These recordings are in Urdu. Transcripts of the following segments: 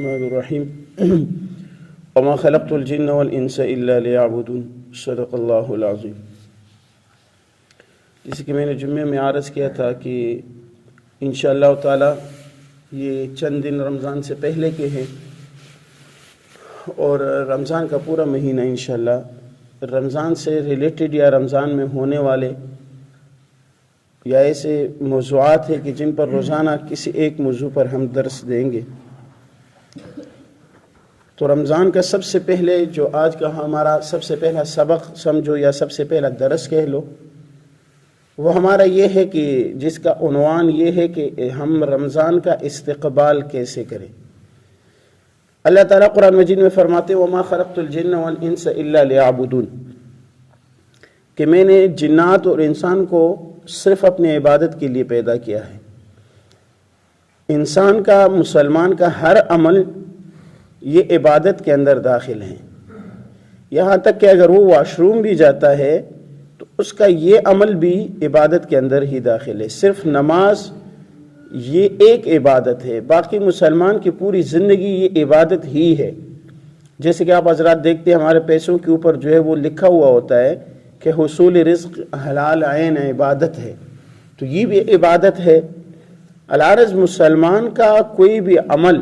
الرحمن الرحیم وما خلقت الجن والانس الا لیعبدون صدق اللہ العظیم۔ جیسے کہ میں نے جمعے میں عرض کیا تھا کہ انشاءاللہ تعالی یہ چند دن رمضان سے پہلے کے ہیں اور رمضان کا پورا مہینہ انشاءاللہ رمضان سے ریلیٹڈ یا رمضان میں ہونے والے یا ایسے موضوعات ہیں کہ جن پر روزانہ کسی ایک موضوع پر ہم درس دیں گے۔ تو رمضان کا سب سے پہلے جو آج کا ہمارا سب سے پہلا سبق سمجھو یا سب سے پہلا درس کہہ لو، وہ ہمارا یہ ہے کہ جس کا عنوان یہ ہے کہ ہم رمضان کا استقبال کیسے کریں۔ اللہ تعالیٰ قرآن مجید میں فرماتے وما خلقت الجن والانس الا لیعبدون، کہ میں نے جنات اور انسان کو صرف اپنے عبادت کے لیے پیدا کیا ہے۔ انسان کا، مسلمان کا ہر عمل یہ عبادت کے اندر داخل ہے، یہاں تک کہ اگر وہ واش روم بھی جاتا ہے تو اس کا یہ عمل بھی عبادت کے اندر ہی داخل ہے۔ صرف نماز یہ ایک عبادت ہے، باقی مسلمان کی پوری زندگی یہ عبادت ہی ہے۔ جیسے کہ آپ حضرات دیکھتے ہیں ہمارے پیسوں کے اوپر جو ہے وہ لکھا ہوا ہوتا ہے کہ حصول رزق حلال عین عبادت ہے، تو یہ بھی عبادت ہے۔ العرض مسلمان کا کوئی بھی عمل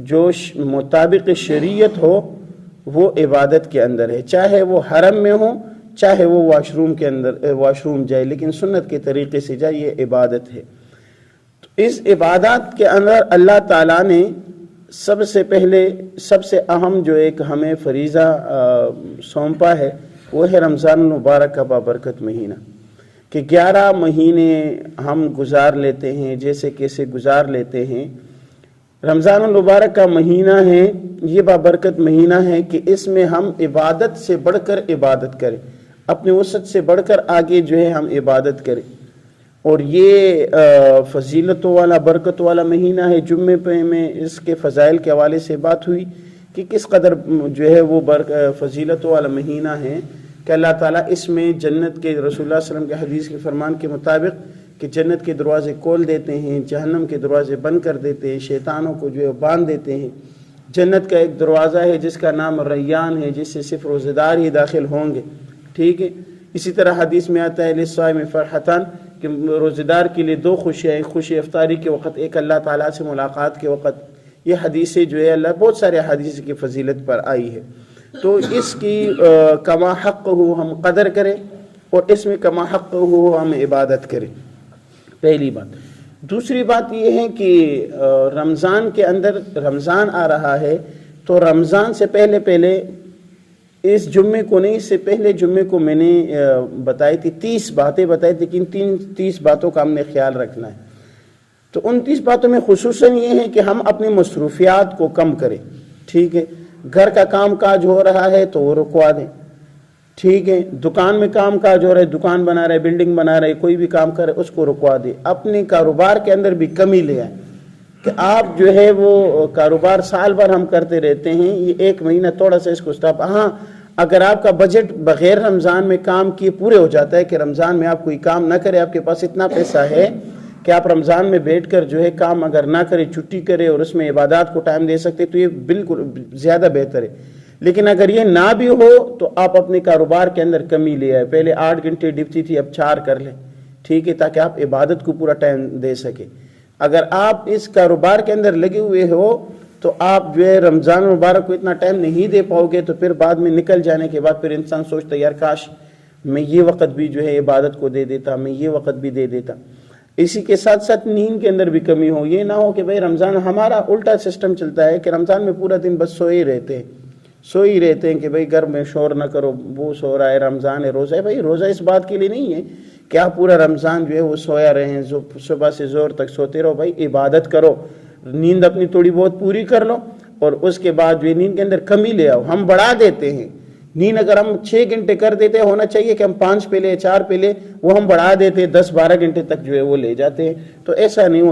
جو مطابق شریعت ہو وہ عبادت کے اندر ہے، چاہے وہ حرم میں ہو چاہے وہ واش روم کے اندر واش روم جائے، لیکن سنت کے طریقے سے جائے، یہ عبادت ہے۔ تو اس عبادات کے اندر اللہ تعالیٰ نے سب سے پہلے سب سے اہم جو ایک ہمیں فریضہ سونپا ہے وہ ہے رمضان المبارک کا بابرکت مہینہ، کہ 11 مہینے ہم گزار لیتے ہیں جیسے کیسے گزار لیتے ہیں۔ رمضان المبارک کا مہینہ ہے، یہ بابرکت مہینہ ہے کہ اس میں ہم عبادت سے بڑھ کر عبادت کریں، اپنے وسعت سے بڑھ کر آگے جو ہے ہم عبادت کریں، اور یہ فضیلتوں والا برکت والا مہینہ ہے۔ جمعے پہ میں اس کے فضائل کے حوالے سے بات ہوئی کہ کس قدر جو ہے وہ فضیلتوں والا مہینہ ہے کہ اللہ تعالیٰ اس میں جنت کے رسول اللہ صلی اللہ علیہ وسلم کے حدیث کے فرمان کے مطابق کہ جنت کے دروازے کھول دیتے ہیں، جہنم کے دروازے بند کر دیتے ہیں، شیطانوں کو جو ہے باندھ دیتے ہیں۔ جنت کا ایک دروازہ ہے جس کا نام ریان ہے، جس سے صرف روزے دار ہی داخل ہوں گے، ٹھیک ہے۔ اسی طرح حدیث میں آتا ہے للصائم فرحتان، کہ روزے دار کے لیے 2 خوشیاں، ایک خوشی افطاری کے وقت، ایک اللہ تعالیٰ سے ملاقات کے وقت۔ یہ حدیثیں جو ہے اللہ بہت سارے حدیث کی فضیلت پر آئی ہے، تو اس کی کما حق ہو ہم قدر کریں اور اس میں کما حق ہو ہم عبادت کریں، پہلی بات۔ دوسری بات یہ ہے کہ رمضان کے اندر رمضان آ رہا ہے، تو رمضان سے پہلے اس جمعے کو نہیں، اس سے پہلے جمعے کو میں نے بتائی تھی 30 باتیں بتائی تھی، لیکن 30 باتوں کا ہم نے خیال رکھنا ہے۔ تو ان 30 باتوں میں خصوصاً یہ ہے کہ ہم اپنی مصروفیات کو کم کریں، ٹھیک ہے۔ گھر کا کام کاج ہو رہا ہے تو وہ رکوا دیں، ٹھیک ہے۔ دکان میں کام کاج ہو رہا ہے، دکان بنا رہے، بلڈنگ بنا رہے، کوئی بھی کام کرے اس کو رکوا دیں۔ اپنے کاروبار کے اندر بھی کمی لے آئیں کہ آپ جو ہے وہ کاروبار سال بھر ہم کرتے رہتے ہیں، یہ 1 مہینہ تھوڑا سا اس کو اسٹاپ۔ ہاں، اگر آپ کا بجٹ بغیر رمضان میں کام کیے پورے ہو جاتا ہے کہ رمضان میں آپ کوئی کام نہ کرے، آپ کے پاس اتنا پیسہ ہے کہ آپ رمضان میں بیٹھ کر جو ہے کام اگر نہ کرے، چھٹی کرے اور اس میں عبادات کو ٹائم دے سکتے، تو یہ بالکل زیادہ بہتر ہے۔ لیکن اگر یہ نہ بھی ہو تو آپ اپنے کاروبار کے اندر کمی لے آئے، پہلے 8 گھنٹے ڈپٹی تھی اب 4 کر لیں، ٹھیک ہے، تاکہ آپ عبادت کو پورا ٹائم دے سکے۔ اگر آپ اس کاروبار کے اندر لگے ہوئے ہو تو آپ جو ہے رمضان مبارک کو اتنا ٹائم نہیں دے پاؤ گے، تو پھر بعد میں نکل جانے کے بعد پھر انسان سوچتا ہے یار کاش میں یہ وقت بھی جو ہے عبادت کو دے دیتا، میں یہ وقت بھی دے دیتا۔ اسی کے ساتھ ساتھ نیند کے اندر بھی کمی ہو، یہ نہ ہو کہ بھئی رمضان، ہمارا الٹا سسٹم چلتا ہے کہ رمضان میں پورا دن بس سوئے ہی رہتے ہیں کہ بھئی گھر میں شور نہ کرو، وہ سو رہا ہے، رمضان ہے، روزہ ہے۔ بھئی روزہ اس بات کے لیے نہیں ہے کہ آپ پورا رمضان جو ہے وہ سویا رہیں، صبح سے زور تک سوتے رہو۔ بھئی عبادت کرو، نیند اپنی تھوڑی بہت پوری کر لو، اور اس کے بعد جو نیند کے اندر کمی لے آؤ۔ ہم بڑھا دیتے ہیں نیند، اگر ہم 6 گھنٹے کر دیتے ہیں، ہونا چاہیے کہ ہم 5 پہ لیں، 4 پہ لیں، وہ ہم بڑھا دیتے ہیں 10-12 گھنٹے تک جو ہے وہ لے جاتے ہیں۔ تو ایسا نہیں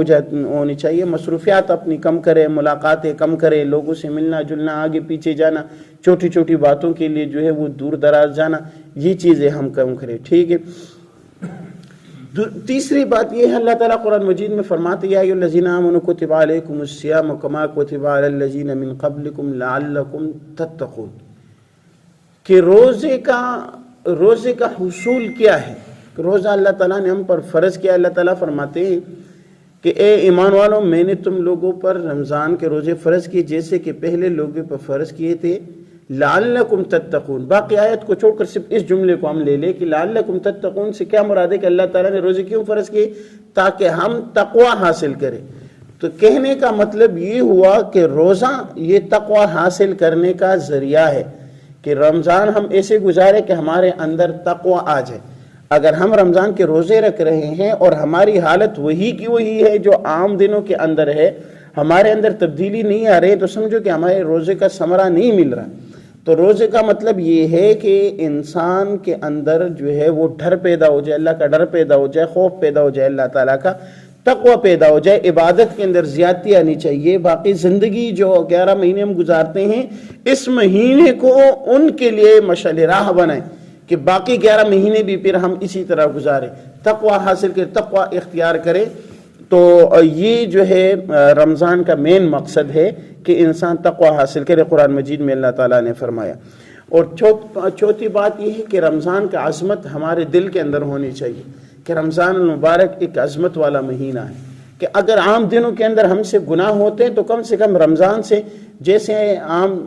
ہونی چاہیے۔ مصروفیات اپنی کم کریں، ملاقاتیں کم کریں، لوگوں سے ملنا جلنا، آگے پیچھے جانا، چھوٹی چھوٹی باتوں کے لیے جو ہے وہ دور دراز جانا، یہ چیزیں ہم کم کریں، ٹھیک ہے۔ تیسری بات یہ ہے، اللہ تعالیٰ قرآن مجید میں فرماتے ہیں یا ایھا الذین آمنوا کتب علیکم الصیام کما کتب علی الذین من قبلکم لعلکم تتقون، کہ روزے کا حصول کیا ہے، کہ روزہ اللہ تعالیٰ نے ہم پر فرض کیا۔ اللہ تعالیٰ فرماتے ہیں کہ اے ایمان والوں، میں نے تم لوگوں پر رمضان کے روزے فرض کیے جیسے کہ پہلے لوگوں پر فرض کیے تھے، لعلکم تتقون۔ باقی آیت کو چھوڑ کر صرف اس جملے کو ہم لے لیں کہ لعلکم تتقون سے کیا مراد ہے کہ اللہ تعالیٰ نے روزے کیوں فرض کیے؟ تاکہ ہم تقوی حاصل کریں۔ تو کہنے کا مطلب یہ ہوا کہ روزہ یہ تقوی حاصل کرنے کا ذریعہ ہے، کہ رمضان ہم ایسے گزارے کہ ہمارے اندر تقوی آ جائے۔ اگر ہم رمضان کے روزے رکھ رہے ہیں اور ہماری حالت وہی کی وہی ہے جو عام دنوں کے اندر ہے، ہمارے اندر تبدیلی نہیں آ رہی، تو سمجھو کہ ہمارے روزے کا ثمرہ نہیں مل رہا۔ تو روزے کا مطلب یہ ہے کہ انسان کے اندر جو ہے وہ ڈر پیدا ہو جائے، اللہ کا ڈر پیدا ہو جائے، خوف پیدا ہو جائے اللہ تعالیٰ کا، تقوی پیدا ہو جائے، عبادت کے اندر زیادتی آنی چاہیے۔ باقی زندگی جو 11 مہینے ہم گزارتے ہیں، اس مہینے کو ان کے لیے مشعل راہ بنائیں کہ باقی 11 مہینے بھی پھر ہم اسی طرح گزاریں، تقوی حاصل کریں، تقوی اختیار کریں۔ تو یہ جو ہے رمضان کا مین مقصد ہے کہ انسان تقوی حاصل کرے، قرآن مجید میں اللہ تعالیٰ نے فرمایا۔ اور چوتھی بات یہ ہے کہ رمضان کا عظمت ہمارے دل کے اندر ہونی چاہیے، کہ رمضان المبارک ایک عظمت والا مہینہ ہے، کہ اگر عام دنوں کے اندر ہم سے گناہ ہوتے ہیں تو کم سے کم رمضان سے، جیسے عام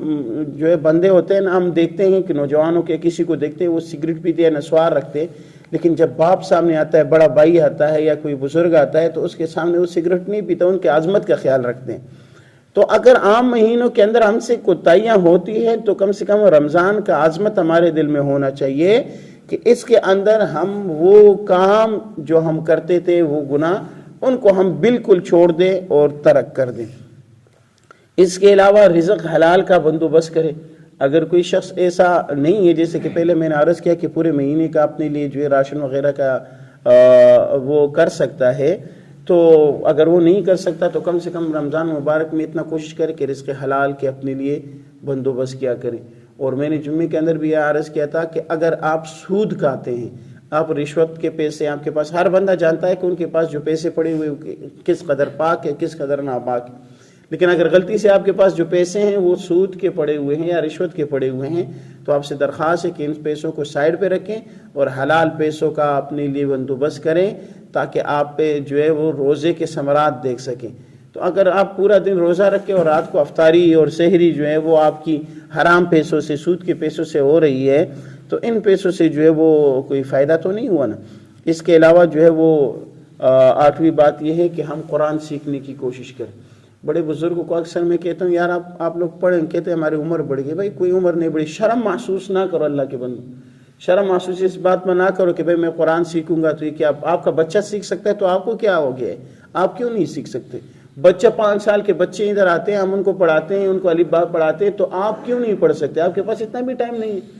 جو ہے بندے ہوتے ہیں نا، ہم دیکھتے ہیں کہ نوجوانوں کے کسی کو دیکھتے ہیں وہ سگریٹ پیتے ہیں، نسوار رکھتے ہیں، لیکن جب باپ سامنے آتا ہے، بڑا بھائی آتا ہے یا کوئی بزرگ آتا ہے تو اس کے سامنے وہ سگریٹ نہیں پیتا، ان کے عظمت کا خیال رکھتے ہیں۔ تو اگر عام مہینوں کے اندر ہم سے کوتاہیاں ہوتی ہیں تو کم سے کم رمضان کا عظمت ہمارے دل میں ہونا چاہیے کہ اس کے اندر ہم وہ کام جو ہم کرتے تھے، وہ گناہ، ان کو ہم بالکل چھوڑ دیں اور ترک کر دیں۔ اس کے علاوہ رزق حلال کا بندوبست کرے۔ اگر کوئی شخص ایسا نہیں ہے، جیسے کہ پہلے میں نے عرض کیا کہ پورے مہینے کا اپنے لیے جو ہے راشن وغیرہ کا وہ کر سکتا ہے، تو اگر وہ نہیں کر سکتا تو کم سے کم رمضان مبارک میں اتنا کوشش کرے کہ رزق حلال کے اپنے لیے بندوبست کیا کریں۔ اور میں نے جمعے کے اندر بھی یہ عرض کیا تھا کہ اگر آپ سود کھاتے ہیں، آپ رشوت کے پیسے آپ کے پاس، ہر بندہ جانتا ہے کہ ان کے پاس جو پیسے پڑے ہوئے کس قدر پاک ہے، کس قدر ناپاک ہے، لیکن اگر غلطی سے آپ کے پاس جو پیسے ہیں وہ سود کے پڑے ہوئے ہیں یا رشوت کے پڑے ہوئے ہیں، تو آپ سے درخواست ہے کہ ان پیسوں کو سائڈ پہ رکھیں اور حلال پیسوں کا اپنے لیے بندوبست کریں، تاکہ آپ پہ جو ہے وہ روزے کے ثمرات دیکھ سکیں۔ تو اگر آپ پورا دن روزہ رکھیں اور رات کو افطاری اور سحری جو ہے وہ آپ کی حرام پیسوں سے، سود کے پیسوں سے ہو رہی ہے، تو ان پیسوں سے جو ہے وہ کوئی فائدہ تو نہیں ہوا نا۔ اس کے علاوہ جو ہے وہ 8ویں بات یہ ہے کہ ہم قرآن سیکھنے کی کوشش کریں۔ بڑے بزرگوں کو اکثر میں کہتا ہوں، یار آپ لوگ پڑھیں، کہتے ہیں ہماری عمر بڑھ گئی۔ بھائی کوئی عمر نہیں بڑھی، شرم محسوس نہ کرو اللہ کے بندو، شرم محسوس اس بات میں نہ کرو کہ بھئی میں قرآن سیکھوں گا تو یہ کیا، آپ کا بچہ سیکھ سکتا ہے تو آپ کو کیا ہو گیا ہے، آپ کیوں نہیں سیکھ سکتے؟ بچہ 5 سال کے بچے ادھر آتے ہیں، ہم ان کو پڑھاتے ہیں، ان کو الف با پڑھاتے ہیں، تو آپ کیوں نہیں پڑھ سکتے؟ آپ کے پاس اتنا بھی ٹائم نہیں ہے۔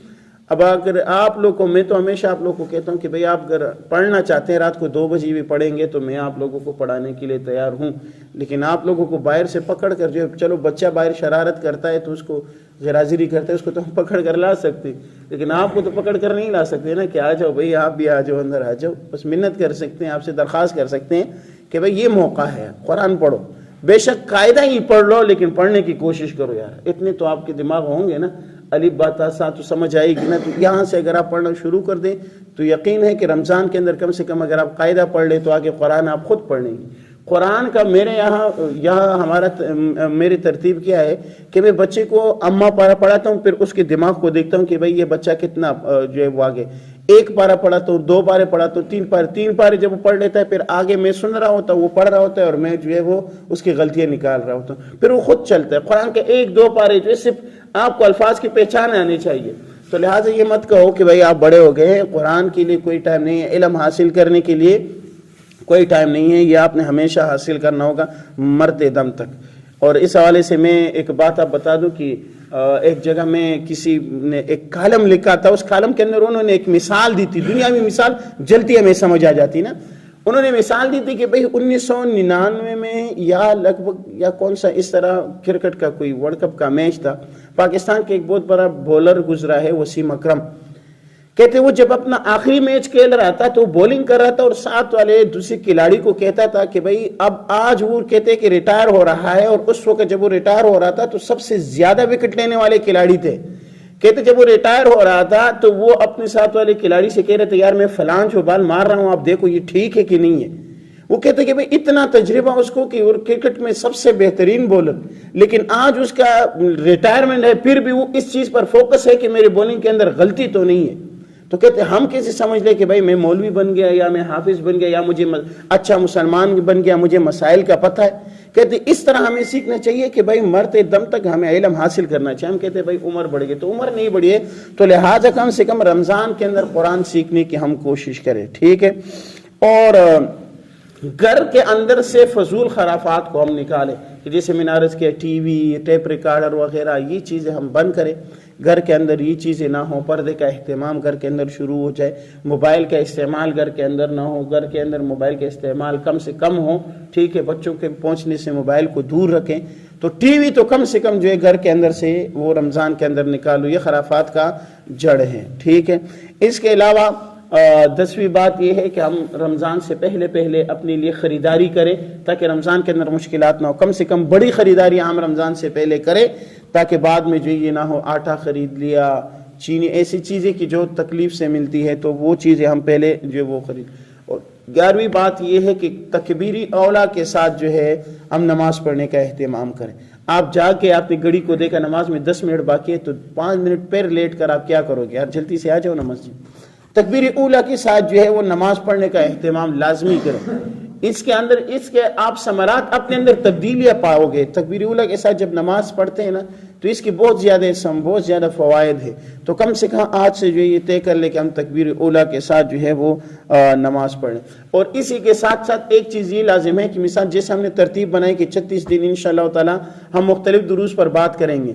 اب اگر آپ لوگ کو، میں تو ہمیشہ آپ لوگ کو کہتا ہوں کہ بھئی آپ اگر پڑھنا چاہتے ہیں رات کو 2 بجے بھی پڑھیں گے تو میں آپ لوگوں کو پڑھانے کے لیے تیار ہوں، لیکن آپ لوگوں کو باہر سے پکڑ کر جو، چلو بچہ باہر شرارت کرتا ہے تو اس کو غیرحاضری کرتا ہے، اس کو تو ہم پکڑ کر لا سکتے، لیکن آپ کو تو پکڑ کر نہیں لا سکتے نا کہ آ جاؤ بھئی، آپ بھی آ جاؤ، اندر آ جاؤ۔ بس منت کر سکتے ہیں، آپ سے درخواست کر سکتے ہیں کہ بھئی یہ موقع ہے، قرآن پڑھو، بے شک قاعدہ ہی پڑھ لو لیکن پڑھنے کی کوشش کرو یار۔ اتنے تو آپ کے دماغ ہوں گے نا، الف با تا سا تو سمجھ آئے گی نا۔ تو یہاں سے اگر آپ پڑھنا شروع کر دیں تو یقین ہے کہ رمضان کے اندر کم سے کم اگر آپ قاعدہ پڑھ لیں تو آگے قرآن آپ خود پڑھ لیں گے۔ قرآن کا میرے یہاں ہمارا میری ترتیب کیا ہے کہ میں بچے کو اما پارہ پڑھاتا ہوں، پھر اس کے دماغ کو دیکھتا ہوں کہ بھئی یہ بچہ کتنا جو ہے وہ آگے 1 پارہ پڑھاتا ہوں، 2 پارے پڑھاتا ہوں، 3 پارے جب وہ پڑھ لیتا ہے، پھر آگے میں سن رہا ہوتا ہوں، وہ پڑھ رہا ہوتا ہے اور میں جو ہے وہ اس کی غلطیاں نکال رہا ہوتا ہوں، پھر وہ خود چلتا ہے۔ قرآن کے 1-2 پارے جو ہے صرف آپ کو الفاظ کی پہچان آنی چاہیے۔ تو لہٰذا یہ مت کہو کہ بھئی آپ بڑے ہو گئے ہیں، قرآن کے لیے کوئی ٹائم نہیں ہے، علم حاصل کرنے کے لیے کوئی ٹائم نہیں ہے، یہ آپ نے ہمیشہ حاصل کرنا ہوگا مرتے دم تک۔ اور اس حوالے سے میں ایک بات آپ بتا دوں کہ ایک جگہ میں کسی نے ایک کالم لکھا تھا، اس کالم کے اندر انہوں نے ایک مثال دی تھی، دنیا میں مثال جلتی ہمیں سمجھ آ جاتی نا۔ انہوں نے مثال دی تھی کہ بھئی 1999 میں یا لگ بھگ یا کون سا اس طرح کرکٹ کا کوئی ورلڈ کپ کا میچ تھا، پاکستان کے ایک بہت بڑا بولر گزرا ہے وسیم اکرم، کہتے وہ جب اپنا آخری میچ کھیل رہا تھا تو بولنگ کر رہا تھا اور ساتھ والے دوسرے کھلاڑی کو کہتا تھا کہ بھائی اب آج وہ کہتے کہ ریٹائر ہو رہا ہے، اور اس وقت جب وہ ریٹائر ہو رہا تھا تو سب سے زیادہ وکٹ لینے والے کھلاڑی تھے. کہتے جب وہ ریٹائر ہو رہا تھا تو وہ اپنے ساتھ والے کھلاڑی سے کہہ رہے تھے یار میں فلان جو بال مار رہا ہوں آپ دیکھو یہ ٹھیک ہے کہ نہیں ہے. وہ کہتے کہ بھئی اتنا تجربہ اس کو کہ وہ کرکٹ میں سب سے بہترین بولر، لیکن آج اس کا ریٹائرمنٹ ہے پھر بھی وہ اس چیز پر فوکس ہے کہ میرے بولنگ کے اندر غلطی تو نہیں ہے. تو کہتے ہم کیسے سمجھ لیں کہ بھئی میں مولوی بن گیا یا میں حافظ بن گیا یا مجھے اچھا مسلمان بن گیا، مجھے مسائل کا پتہ ہے. کہتے اس طرح ہمیں سیکھنا چاہیے کہ بھئی مرتے دم تک ہمیں علم حاصل کرنا چاہیے. ہم کہتے ہیں بھئی عمر بڑھ گئی، تو عمر نہیں بڑھی ہے تو لہٰذا کم سے کم رمضان کے اندر قرآن سیکھنے کی ہم کوشش کریں. ٹھیک ہے. اور گھر کے اندر سے فضول خرافات کو ہم نکالیں کہ جیسے میں نے عرض کیا ٹی وی، ٹیپ ریکارڈر وغیرہ یہ چیزیں ہم بند کریں. گھر کے اندر یہ چیزیں نہ ہوں، پردے کا اہتمام گھر کے اندر شروع ہو جائے، موبائل کا استعمال گھر کے اندر نہ ہو، گھر کے اندر موبائل کا استعمال کم سے کم ہو. ٹھیک ہے. بچوں کے پہنچنے سے موبائل کو دور رکھیں. تو ٹی وی تو کم سے کم جو ہے گھر کے اندر سے وہ رمضان کے اندر نکالو. یہ خرافات کا جڑ ہے. ٹھیک ہے. اس کے علاوہ 10ویں بات یہ ہے کہ ہم رمضان سے پہلے اپنے لیے خریداری کریں تاکہ رمضان کے اندر مشکلات نہ ہو. کم سے کم بڑی خریداری ہم رمضان سے پہلے کریں تاکہ بعد میں جو یہ نہ ہو آٹا خرید لیا، چینی، ایسی چیزیں کی جو تکلیف سے ملتی ہے تو وہ چیزیں ہم پہلے جو وہ خرید. اور 11ویں بات یہ ہے کہ تکبیری اولا کے ساتھ جو ہے ہم نماز پڑھنے کا اہتمام کریں. آپ جا کے آپ نے گھڑی کو دیکھا نماز میں 10 منٹ باقی ہے تو 5 منٹ پیر لیٹ کر آپ کیا کرو گے؟ یار جلدی سے آ جاؤ نا مسجد. تکبیر اولا کے ساتھ جو ہے وہ نماز پڑھنے کا اہتمام لازمی کریں. اس کے آپ ثمرات اپنے اندر تبدیلیاں پاؤ گے. تکبیر اولا کے ساتھ جب نماز پڑھتے ہیں نا تو اس کی بہت زیادہ فوائد ہے. تو کم سے کم آج سے جو یہ طے کر لے کہ ہم تکبیر اولا کے ساتھ جو ہے وہ نماز پڑھیں. اور اسی کے ساتھ ساتھ ایک چیز یہ لازم ہے کہ مثال جیسے ہم نے ترتیب بنائی کہ 36 دن انشاءاللہ تعالی ہم مختلف دروس پر بات کریں گے،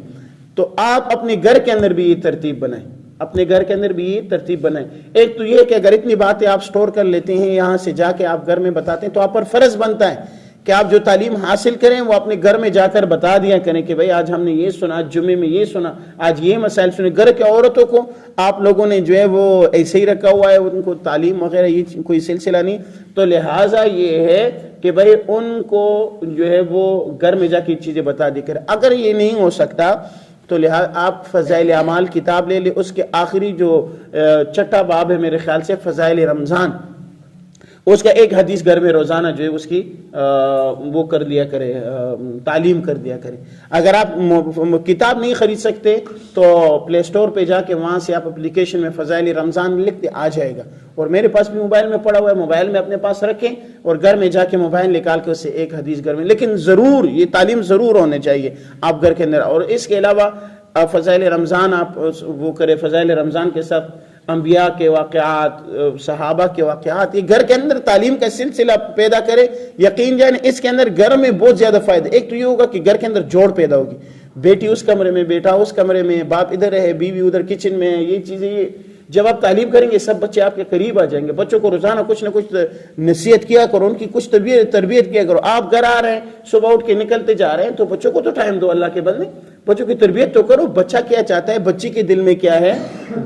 تو آپ اپنے گھر کے اندر بھی یہ ترتیب بنائیں. اپنے گھر کے اندر بھی یہ ترتیب بنائیں. ایک تو یہ کہ اگر اتنی باتیں آپ سٹور کر لیتے ہیں یہاں سے جا کے آپ گھر میں بتاتے ہیں تو آپ پر فرض بنتا ہے کہ آپ جو تعلیم حاصل کریں وہ اپنے گھر میں جا کر بتا دیا کریں کہ بھئی آج ہم نے یہ سنا، جمعے میں یہ سنا، آج یہ مسائل سنے. گھر کے عورتوں کو آپ لوگوں نے جو ہے وہ ایسے ہی رکھا ہوا ہے، ان کو تعلیم وغیرہ یہ کوئی سلسلہ نہیں. تو لہٰذا یہ ہے کہ بھئی ان کو جو ہے وہ گھر میں جا کے چیزیں بتا دی کریں. اگر یہ نہیں ہو سکتا تو لہٰذا آپ فضائل اعمال کتاب لے لیں. اس کے آخری جو 6واں باب ہے میرے خیال سے فضائل رمضان، اس کا ایک حدیث گھر میں روزانہ جو ہے اس کی وہ کر دیا کرے، تعلیم کر دیا کرے. اگر آپ کتاب نہیں خرید سکتے تو پلے سٹور پہ جا کے وہاں سے آپ اپلیکیشن میں فضائل رمضان لکھتے آ جائے گا. اور میرے پاس بھی موبائل میں پڑا ہوا ہے، موبائل میں اپنے پاس رکھیں اور گھر میں جا کے موبائل نکال کے اس سے ایک حدیث گھر میں. لیکن ضرور یہ تعلیم ضرور ہونے چاہیے آپ گھر کے اندر. اور اس کے علاوہ فضائل رمضان آپ وہ کرے. فضائل رمضان کے ساتھ انبیاء کے واقعات، صحابہ کے واقعات، یہ گھر کے اندر تعلیم کا سلسلہ پیدا کرے. یقین جائیں اس کے اندر گھر میں بہت زیادہ فائدہ. ایک تو یہ ہوگا کہ گھر کے اندر جوڑ پیدا ہوگی، بیٹی اس کمرے میں، بیٹا اس کمرے میں، باپ ادھر ہے، بیوی ادھر کچن میں. یہ چیزیں یہ جب آپ تعلیم کریں گے سب بچے آپ کے قریب آ جائیں گے. بچوں کو روزانہ کچھ نہ کچھ نصیحت کیا کرو، ان کی کچھ تربیت کیا کرو. آپ گھر آ رہے ہیں، صبح اٹھ کے نکلتے جا رہے ہیں تو بچوں کو تو ٹائم دو. اللہ کے بندے بچوں کی تربیت تو کرو. بچہ کیا چاہتا ہے، بچے کے دل میں کیا ہے،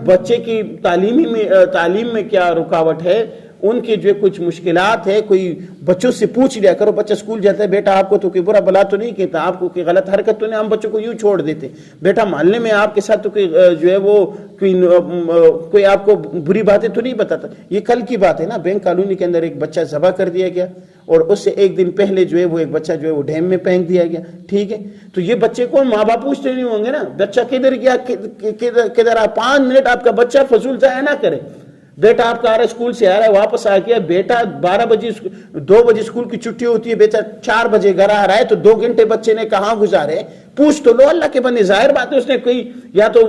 بچے کی تعلیم میں کیا رکاوٹ ہے، ان کی جو کچھ مشکلات ہے کوئی بچوں سے پوچھ لیا کرو. بچہ اسکول جاتا ہے، بیٹا آپ کو تو کوئی برا بلا تو نہیں کہتا، آپ کو کوئی غلط حرکت تو نہیں، ہم بچوں کو یوں چھوڑ دیتے. بیٹا محلے میں آپ کے ساتھ تو کوئی جو ہے وہ کوئی آپ کو بری باتیں تو نہیں بتاتا. یہ کل کی بات ہے نا، بینک کالونی کے اندر ایک بچہ ذبح کر دیا گیا اور اس سے ایک دن پہلے جو ہے وہ ایک بچہ جو ہے وہ ڈیم میں پھینک دیا گیا. ٹھیک ہے. تو یہ بچے کو ماں باپ پوچھتے نہیں ہوں گے نا بچہ کدھر گیا کدھر آ. 5 منٹ آپ کا بچہ فضول ضائع نہ کرے. بیٹا آپ کا آ رہا ہے اسکول سے آ رہا ہے واپس آ گیا، بیٹا 2 بجے اسکول کی چھٹی ہوتی ہے، بیٹا 4 بجے گھر آ رہا ہے تو 2 گھنٹے بچے نے کہاں گزارے پوچھ تو لو. اللہ کے بندے ظاہر بات ہے اس نے کوئی یا تو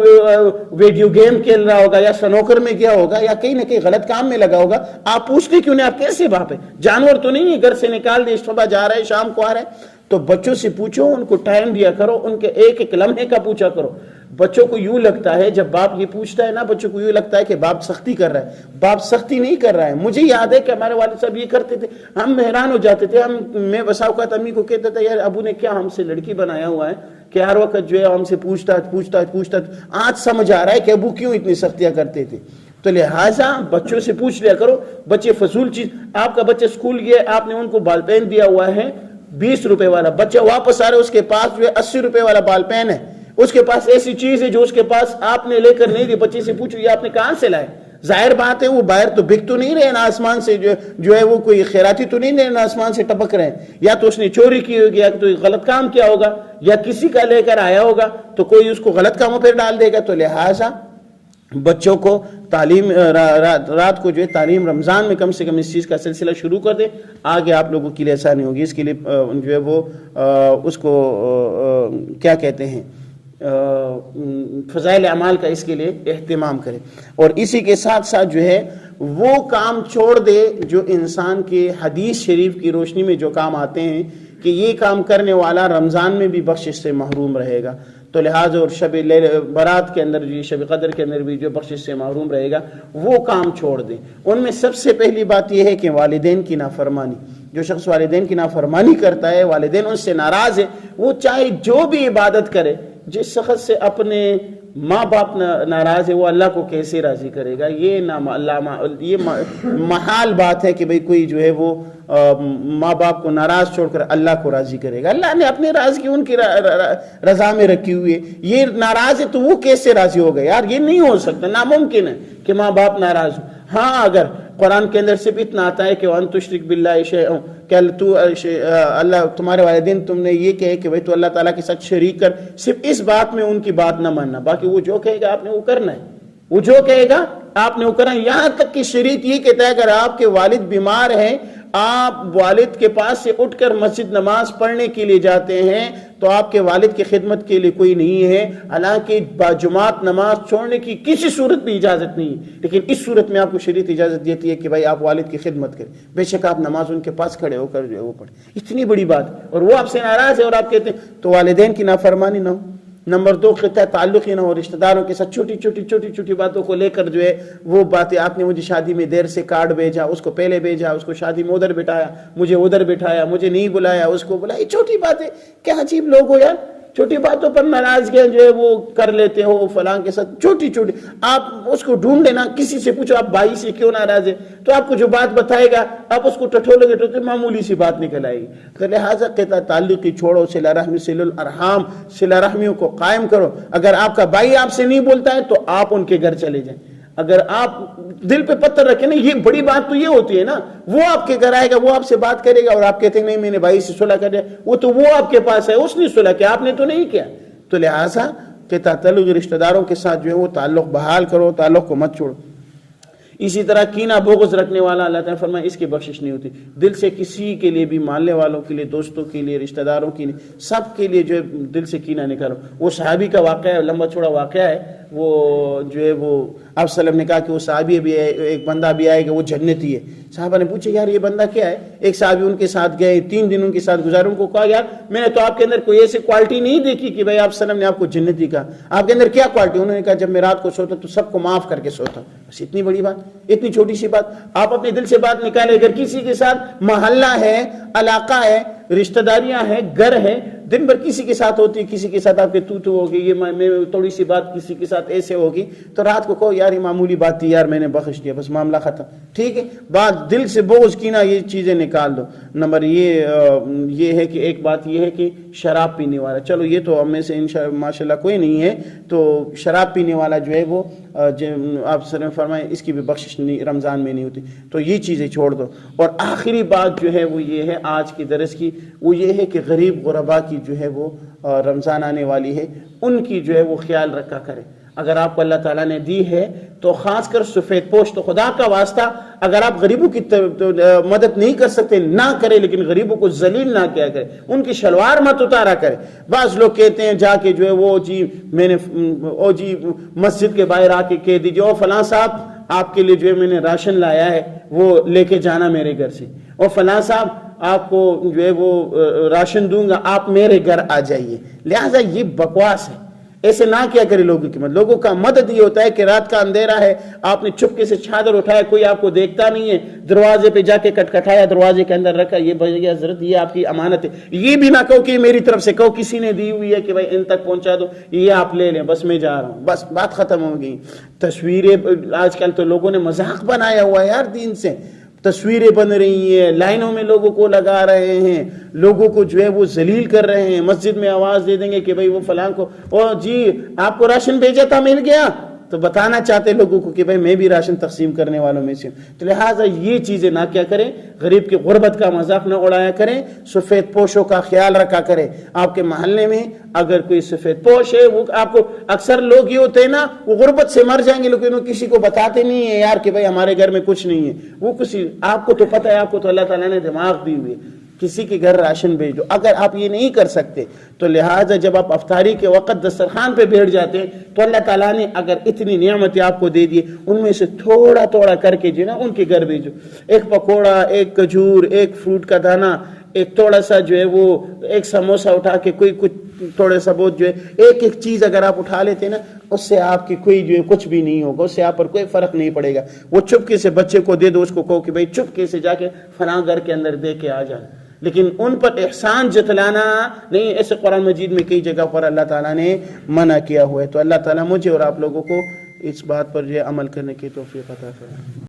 ویڈیو گیم کھیل رہا ہوگا یا سنوکر میں گیا ہوگا یا کہیں نہ کہیں غلط کام میں لگا ہوگا. آپ پوچھتے کیوں نہیں؟ آپ کیسے باپ ہے؟ جانور تو نہیں ہے گھر سے نکال دے، صبح جا رہا ہے شام کو آ رہا ہے. تو بچوں سے پوچھو، ان کو ٹائم دیا کرو، ان کے ایک ایک لمحے کا پوچھا کرو. بچوں کو یوں لگتا ہے جب باپ یہ پوچھتا ہے نا، بچوں کو یوں لگتا ہے کہ باپ سختی کر رہا ہے. باپ سختی نہیں کر رہا ہے. مجھے یاد ہے کہ ہمارے والد صاحب یہ کرتے تھے، ہم حیران ہو جاتے تھے. میں بسا اوقات امی کو کہتا تھا یار ابو نے کیا ہم سے لڑکی بنایا ہوا ہے کہ ہر وقت جو ہے ہم سے پوچھتا. آج سمجھ آ رہا ہے کہ ابو کیوں اتنی سختیاں کرتے تھے. تو لہٰذا بچوں سے پوچھ لیا کرو. بچے فضول چیز, آپ کا بچہ اسکول گیا, آپ نے ان کو بال پین دیا ہوا ہے 20 روپے والا, بچہ واپس آ رہا ہے, اس کے پاس جو ہے 80 روپے والا بال پین ہے, اس کے پاس ایسی چیز ہے جو اس کے پاس آپ نے لے کر نہیں دی. بچے سے پوچھو یہ آپ نے کہاں سے لائے؟ ظاہر بات ہے وہ باہر تو بک تو نہیں رہے نا آسمان سے, جو ہے وہ کوئی خیراتی تو نہیں نا آسمان سے ٹپک رہے ہیں, یا تو اس نے چوری کی ہوگی, یا تو غلط کام کیا ہوگا, یا کسی کا لے کر آیا ہوگا, تو کوئی اس کو غلط کاموں پہ ڈال دے گا. تو لہٰذا بچوں کو تعلیم رات کو جو ہے تعلیم رمضان میں کم سے کم اس چیز کا سلسلہ شروع کر دیں, آگے آپ لوگوں کے لیے آسانی ہوگی. اس کے لیے جو ہے وہ اس کو کیا کہتے ہیں, فضائل اعمال کا اس کے لیے اہتمام کرے. اور اسی کے ساتھ ساتھ جو ہے وہ کام چھوڑ دے جو انسان کے حدیث شریف کی روشنی میں جو کام آتے ہیں کہ یہ کام کرنے والا رمضان میں بھی بخشش سے محروم رہے گا. تو لہٰذا اور شب برات کے اندر جو شب قدر کے اندر بھی جو بخشش سے محروم رہے گا وہ کام چھوڑ دیں. ان میں سب سے پہلی بات یہ ہے کہ والدین کی نافرمانی. جو شخص والدین کی نافرمانی کرتا ہے, والدین ان سے ناراض ہے, وہ چاہے جو بھی عبادت کرے, جس شخص سے اپنے ماں باپ ناراض ہے وہ اللہ کو کیسے راضی کرے گا؟ یہ محال بات ہے کہ بھئی کوئی جو ہے وہ ماں باپ کو ناراض چھوڑ کر اللہ کو راضی کرے گا. اللہ نے اپنی راضی ان کی رضا میں رکھی ہوئی ہے, یہ ناراض ہے تو وہ کیسے راضی ہوگا؟ یار یہ نہیں ہو سکتا, ناممکن ہے کہ ماں باپ ناراض ہو. ہاں اگر قرآن کے اندر صرف اتنا آتا ہے کہ وَأَن تُشْرِكْ بِاللَّهِ شَيْئًا, کہ اللہ تمہارے والدین تم نے یہ کہے کہ بھئی تو اللہ تعالیٰ کے ساتھ شریک کر, صرف اس بات میں ان کی بات نہ ماننا, باقی وہ جو کہے گا آپ نے وہ کرنا ہے, وہ جو کہے گا آپ نے وہ کرنا ہے. یہاں تک کہ شریعت یہ کہتا ہے اگر آپ کے والد بیمار ہیں, آپ والد کے پاس سے اٹھ کر مسجد نماز پڑھنے کے لیے جاتے ہیں تو آپ کے والد کی خدمت کے لیے کوئی نہیں ہے. حالانکہ باجماعت نماز چھوڑنے کی کسی صورت بھی اجازت نہیں ہے, لیکن اس صورت میں آپ کو شریعت اجازت دیتی ہے کہ بھائی آپ والد کی خدمت کریں, بے شک آپ نماز ان کے پاس کھڑے ہو کر جو ہے وہ پڑھیں. اتنی بڑی بات ہے, اور وہ آپ سے ناراض ہے اور آپ کہتے ہیں تو والدین کی نافرمانی نہ ہو. نمبر 2 قطع تعلق ہی نہ ہو, رشتہ داروں کے ساتھ چھوٹی چھوٹی باتوں کو لے کر جو ہے وہ باتیں, آپ نے مجھے شادی میں دیر سے کارڈ بھیجا, اس کو پہلے بھیجا, اس کو شادی میں ادھر بٹھایا, مجھے ادھر بٹھایا, مجھے نہیں بلایا, اس کو بلایا, یہ چھوٹی باتیں. کیا عجیب لوگ ہو یار, چھوٹی باتوں پر ناراضگیاں جو ہے وہ کر لیتے ہو فلاں کے ساتھ, چھوٹی. آپ اس کو ڈھونڈ لینا, کسی سے پوچھو آپ بھائی سے کیوں ناراض ہے, تو آپ کو جو بات بتائے گا آپ اس کو ٹٹولو گے تو معمولی سی بات نکل آئے گی. تو لہٰذا قطع تعلق کی چھوڑو, صلہ رحمی, صلہ الارحام, صلہ رحمیوں کو قائم کرو. اگر آپ کا بھائی آپ سے نہیں بولتا ہے تو آپ ان کے گھر چلے جائیں. اگر آپ دل پہ پتھر رکھیں نا, یہ بڑی بات تو یہ ہوتی ہے نا, وہ آپ کے گھر آئے گا, وہ آپ سے بات کرے گا اور آپ کہتے ہیں نہیں میں نے بھائی سے صلح کر دیا, وہ آپ کے پاس ہے, اس نے صلح کیا, آپ نے تو نہیں کیا. تو لہٰذا قطع تعلق رشتہ داروں کے ساتھ جو ہے وہ تعلق بحال کرو, تعلق کو مت چھوڑو. اسی طرح کینہ بغض رکھنے والا اللہ تعالیٰ فرمائے اس کی بخشش نہیں ہوتی. دل سے کسی کے لیے بھی, ماننے والوں کے لیے, دوستوں کے لیے, رشتہ داروں کے لیے, سب کے لیے جو ہے دل سے کینہ نکالو. وہ صحابی کا واقعہ ہے, لمبا چھوڑا واقعہ ہے, وہ جو ہے وہ آپ صلی اللہ علیہ وسلم نے کہا کہ وہ صحابی بھی ہے, ایک بندہ بھی آئے گا وہ جنتی ہے. صحابہ نے پوچھا یار یہ بندہ کیا ہے؟ ایک صحابی ان کے ساتھ گئے, 3 دن ان کے ساتھ گزارے, ان کو کہا یار میں نے تو آپ کے اندر کوئی ایسی کوالٹی نہیں دیکھی کہ بھائی آپ صلی اللہ علیہ وسلم نے آپ کو جنتی کہا, آپ کے اندر کیا کوالٹی؟ انہوں نے کہا جب میں رات کو سوتا تو سب کو معاف کر کے سوتا. بس اتنی بڑی بات, اتنی چھوٹی سی بات, آپ اپنے دل سے بات نکالے. اگر کسی کے ساتھ محلہ ہے, علاقہ ہے, رشتہ داریاں ہیں, گھر ہے, دن بھر کسی کے ساتھ ہوتی, کسی کے ساتھ آپ کے تو ہوگی, یہ میں تھوڑی سی بات کسی کے ساتھ ایسے ہوگی, تو رات کو کہو یار یہ معمولی بات تھی یار میں نے بخش دیا, بس معاملہ ختم. ٹھیک ہے, بات دل سے بغض کینہ یہ چیزیں نکال دو. نمبر یہ ہے کہ ایک بات یہ ہے کہ شراب پینے والا, چلو یہ تو ہم میں سے ماشاءاللہ کوئی نہیں ہے, تو شراب پینے والا جو ہے وہ آپ صلی اللہ فرمائے اس کی بھی بخشش رمضان میں نہیں ہوتی. تو یہ چیزیں چھوڑ دو. اور آخری بات جو ہے وہ یہ ہے آج کی درس کی, وہ یہ ہے کہ غریب غربا کی جو ہے وہ رمضان آنے والی ہے, ان کی جو ہے وہ خیال رکھا کرے. اگر آپ کو اللہ تعالیٰ نے دی ہے تو خاص کر سفید پوش, تو خدا کا واسطہ اگر آپ غریبوں کی مدد نہیں کر سکتے نہ کرے, لیکن غریبوں کو ذلیل نہ کیا کرے, ان کی شلوار مت اتارا کرے. بعض لوگ کہتے ہیں جا کے جو ہے وہ جی میں نے مسجد کے باہر آ کے کہہ دیجیے او فلاں صاحب آپ کے لیے جو ہے میں نے راشن لایا ہے وہ لے کے جانا میرے گھر سے, اور فلاں صاحب آپ کو جو ہے وہ راشن دوں گا آپ میرے گھر آ جائیے. لہٰذا یہ بکواس ہے, ایسے نہ کیا کرے لوگوں کی مدد. لوگوں کا مدد یہ ہوتا ہے کہ رات کا اندھیرا ہے, آپ نے چپکے سے چادر اٹھایا, کوئی آپ کو دیکھتا نہیں ہے, دروازے پہ جا کے کٹکھٹایا, دروازے کے اندر رکھا, یہ بھائی حضرت یہ آپ کی امانت ہے. یہ بھی نہ کہو کہ میری طرف سے, کہو کسی نے دی ہوئی ہے کہ بھائی ان تک پہنچا دو, یہ آپ لے لیں, بس میں جا رہا ہوں, بس بات ختم ہو گئی. تصویریں آج کل تو لوگوں نے مذاق بنایا ہوا ہے یار دین سے. تصویریں بن رہی ہیں, لائنوں میں لوگوں کو لگا رہے ہیں, لوگوں کو جو ہے وہ ذلیل کر رہے ہیں. مسجد میں آواز دے دیں گے کہ بھئی وہ فلاں کو, او جی آپ کو راشن بھیجا تھا مل گیا, تو بتانا چاہتے لوگوں کو کہ بھئی میں بھی راشن تقسیم کرنے والوں میں سے ہوں. تو لہٰذا یہ چیزیں نہ کیا کریں, غریب کی غربت کا مذاق نہ اڑایا کریں, سفید پوشوں کا خیال رکھا کریں. آپ کے محلے میں اگر کوئی سفید پوش ہے, وہ آپ کو, اکثر لوگ یہ ہوتے ہیں نا, وہ غربت سے مر جائیں گے لیکن وہ کسی کو بتاتے نہیں ہیں یار کہ بھئی ہمارے گھر میں کچھ نہیں ہے. وہ کسی, آپ کو تو پتہ ہے, آپ کو تو اللہ تعالیٰ نے دماغ دی ہوئی ہے, کسی کے گھر راشن بھیج دو. اگر آپ یہ نہیں کر سکتے تو لہٰذا جب آپ افطاری کے وقت دسترخوان پہ بیٹھ جاتے ہیں تو اللہ تعالیٰ نے اگر اتنی نعمتیں آپ کو دے دی, ان میں سے تھوڑا تھوڑا کر کے جو ہے نا ان کے گھر بھیجو. ایک پکوڑا, ایک کھجور, ایک فروٹ کا دانہ, ایک تھوڑا سا جو ہے وہ ایک سموسہ اٹھا کے, کوئی کچھ تھوڑا سا بہت جو ہے ایک ایک چیز اگر آپ اٹھا لیتے نا, اس سے آپ کی کوئی جو ہے کچھ بھی نہیں ہوگا, اس سے آپ پر کوئی فرق نہیں پڑے گا. وہ چپکے سے بچے کو دے دو, اس کو کہو کہ بھئی چپکے سے جا کے فلاں گھر کے اندر دے کے آ جانا, لیکن ان پر احسان جتلانا نہیں. ایسے قرآن مجید میں کئی جگہ پر اللہ تعالیٰ نے منع کیا ہوا ہے. تو اللہ تعالیٰ مجھے اور آپ لوگوں کو اس بات پر جو ہے عمل کرنے کی توفیق عطا فرمائے.